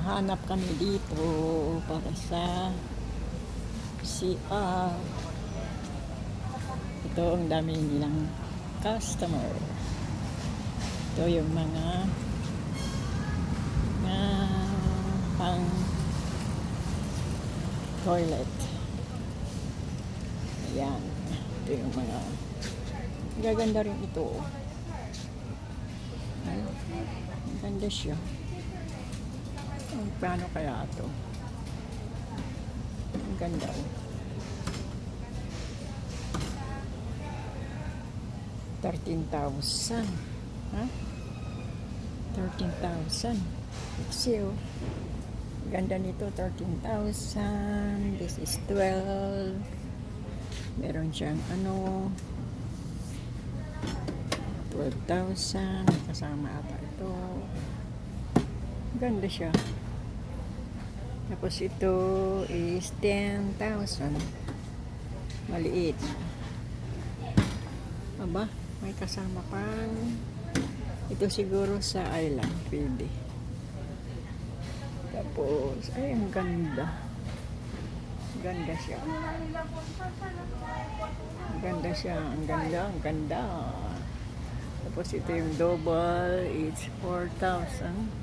Nahanap kami dito para sa CR. Ito ang dami nilang customer. Ito yung mga pang toilet. Ayan. Ito yung mga gaganda rin ito. Ay, ang ganda siya. Paano kaya ito? Ang ganda. $13,000. Ha? 13,000. See you. Ganda nito, 13,000. This is 12. Meron siyang 12,000. Kasama ata ito. Ganda siya. Tapos ito is 10,000. Maliit. Aba, may kasama pang ito siguro sa island. Pwede. Tapos, ay, ang ganda. Ganda siya. Ganda siya. Ang ganda, ang ganda. Tapos ito yung double. It's 4,000.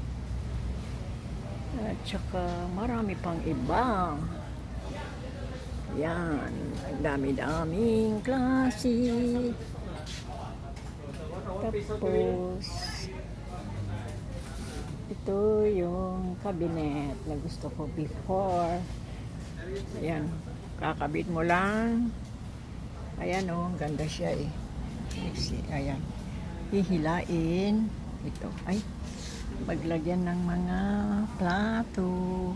At saka marami pang iba. Yan. Ang dami-daming klase. Tapos ito yung cabinet na gusto ko before. Ayan. Kakabit mo lang. Ayan o. Ganda siya eh. Ayan. Hihilain. Ito. Ay. Maglagyan ng mga plato.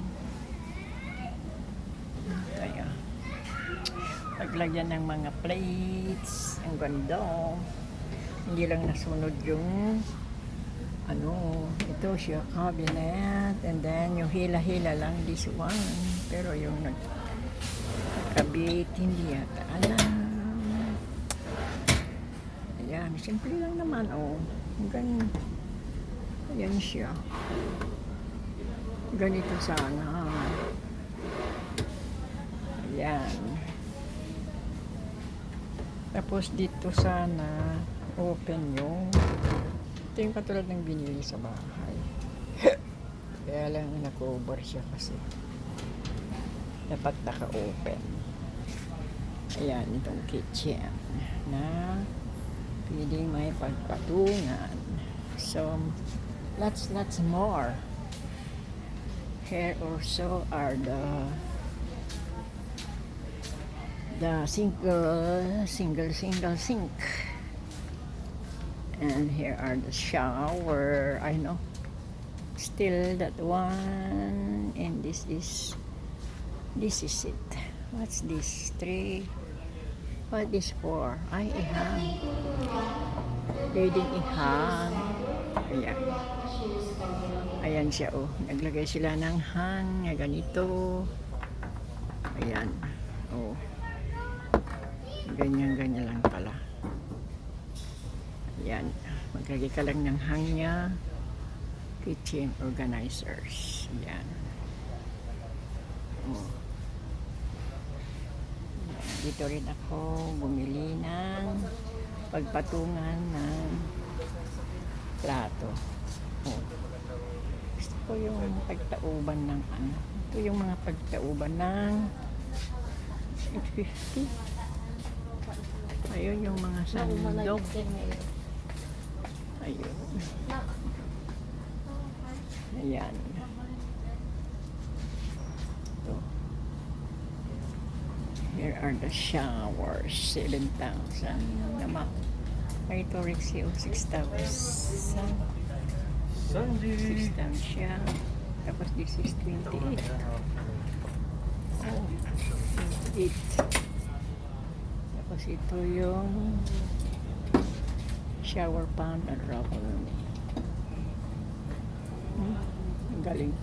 Kaya. Maglagyan ng mga plates. Ang ganda. Hindi lang nasunod yung ito siya cabinet, and then yung hila-hila lang this one, pero yung nagkabit hindi yata alam. Ayan, simple lang naman ayan siya, ganito sana. Ayan, tapos dito sana open yung ito yung katulad ng binili sa bahay. Kaya lang naka-over siya kasi dapat naka-open. Ayan, itong kitchen na pwedeng may pagpatungan. So, lots more. Here also are the single sink. And here are the shower. I know. Still that one. And this is it. What's this? 3. What is 4? Ay, ihang. Pwedeng ihang. Ayan. Ayan siya oh. Naglagay sila ng hang. Ganito. Ayan. Oh. Ganyan lang pala. Yan. Maglagay ka lang ng hangya. Kitchen organizers. Yan. Oh. Dito rin ako bumili ng pagpatungan ng plato. Oh. Gusto ko yung pagtauban ng ito yung mga pagtauban ng 850. Ayun yung mga sandok. Ayun. Ayan. Ito. Here are the showers. 7,000 naman. Ito Rexio 6,000. 6,000 siya. Tapos this is 28. Oh, 28. Tapos ito yung shower pan at rubber. Ang galing.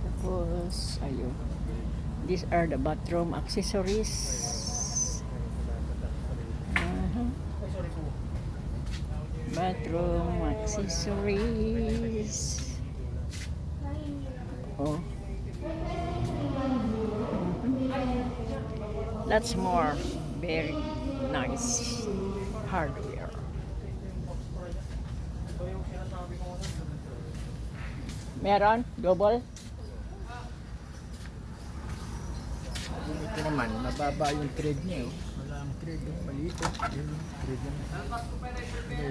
Tapos, ayun. These are the bathroom accessories. Bathroom accessories. That's more very nice hardware. Meron? Double? Ito naman, mababa yung trade niya. Oh. Wala ang trade. Oh. Maliit. Oh. Yun yung trade niya.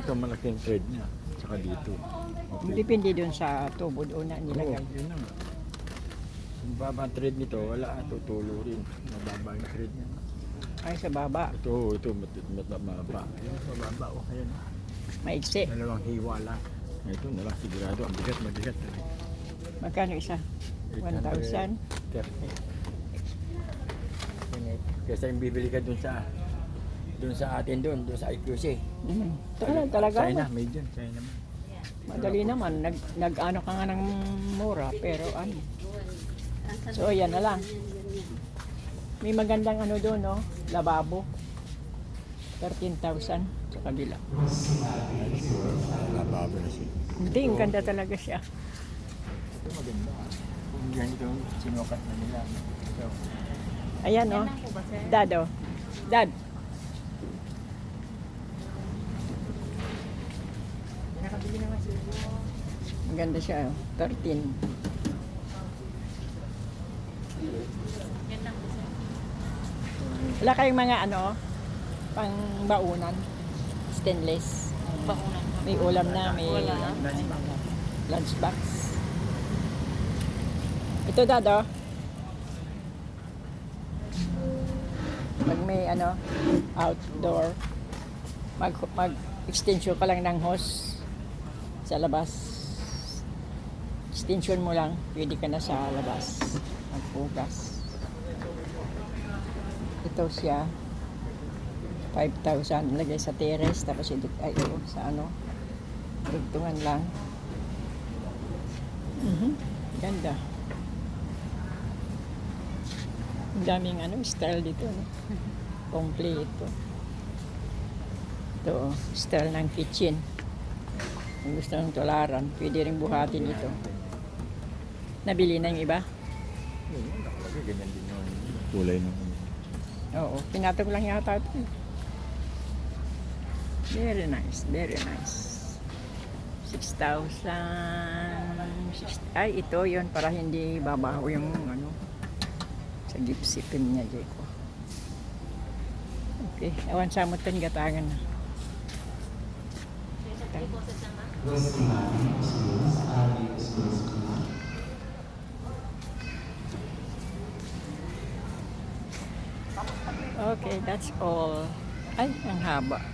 Ito malaking trade niya. Tsaka dito. Okay. Depende dun sa tubo doon na Oo, nilagay. yun na nga. Kung baba ang trade nito, wala. Tutulo rin. Mababa yung trade niya. Ay, sa baba. Ito mababa. Ayun, mababa. Oh, ayan. Maigsi. Dalawang hiwa lang. Ito na lang sigurado. Ang bigat, mabigat. Magkano isa? 1,000? 30. Kesa yung bibili ka dun sa atin dun sa IQC. Talaga. China, made yun. China naman. Madali naman. Nag-ano ka nga ng mura, pero ano. So, ayan na lang. May magandang ano doon, no? Lababo. 13,000 sa kabila. Lababo na siya. Hindi, ang ganda talaga siya. Ito maganda. Kung ganito, sinukat na nila. So, Ayan, no? Dad, oh. Dad. Maganda siya, oh. 13. Wala kayong mga ano, pang baunan, stainless. Baunan. May ulam na, may Wala. lunchbox. Ito dado. Pag may ano, outdoor, mag-extension ka lang ng hose sa labas. Extension mo lang, pwede ka na sa labas. Magpugas. Ito siya. 5,000 lagay sa terrace tapos ito ay sa ano dugtungan lang. Ganda. Ang daming ano style dito, no? Kompleto. Ito, style ng kitchen. Kung gusto ng tularan, pwede rin buhatin ito. Nabili na yung iba? yun, nakalagay. Ganyan din yung kulay ng Oo, pinatong lang yata ito. Very nice, very nice. 6,000. Ay, ito yon para hindi babaho yung ano sa gipsipin niya, Jeko. Okay, awan sa mo tan gatangan na. Okay, that's all. Ay, ang haba.